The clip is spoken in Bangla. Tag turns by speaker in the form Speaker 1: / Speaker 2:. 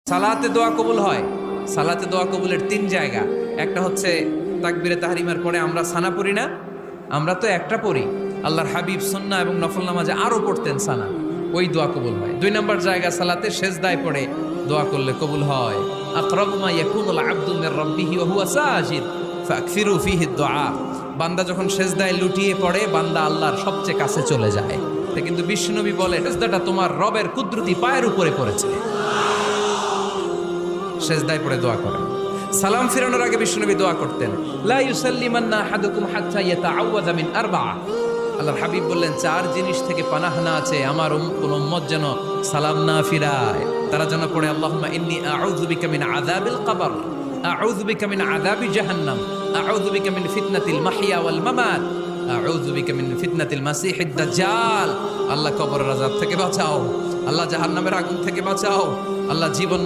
Speaker 1: সালাতে দোয়া কবুল হয়। সালাতে দোয়া কবুলের 3 জায়গা। একটা হচ্ছে তাকবীরে তাহরিমার পরে আমরা সানা পড়ি না, আমরা তো একটা পড়ি। আল্লাহর হাবিব সুন্নাহ এবং নফল নামাজে আরো পড়তেন সানা, ওই দোয়া কবুল হয়। 2 নম্বর জায়গা সালাতে সেজদায় পড়ে দোয়া করলে কবুল হয়। আকরাবু মা ইয়াকুনুল আবদু মির রাব্বিহি ওয়া হুয়া সাজিদ ফাকসিরু ফিহি দুআ। বান্দা যখন সেজদায় লুটিয়ে পড়ে বান্দা আল্লাহর সবচেয়ে কাছে চলে যায়। কিন্তু বিশ্বনবী বলে সেজদাটা তোমার রবের কুদরতি পায়ের উপরে পড়েছে। সেজদায় পড়ে দোয়া করেন। সালাম ফিরানোর আগে বিশ্বনবী দোয়া করতেন, লা ইউসাল্লিমান্না আহাদুকুম হাত্তা ইয়াতাআওয়াযা মিন আরবা'a। আল্লাহর হাবিব বললেন 4 জিনিস থেকে পানাহ না আছে আমার কোন উম্মত যেন সালাম না ফিরায়। তারা যেন পড়ে আল্লাহুম্মা ইন্নী আউযু বিকা মিন আযাবিল কবর, আউযু বিকা মিন আযাবি জাহান্নাম, আউযু বিকা মিন ফিতনাতিল মাহইয়া ওয়াল মামাত, আউযু বিকা মিন ফিতনাতিল মাসিহিদ দাজ্জাল। আল্লাহ কবরের আযাব থেকে বাঁচাও, আল্লাহ জাহান্নামের আগুন থেকে বাঁচাও, আল্লাহ জীবন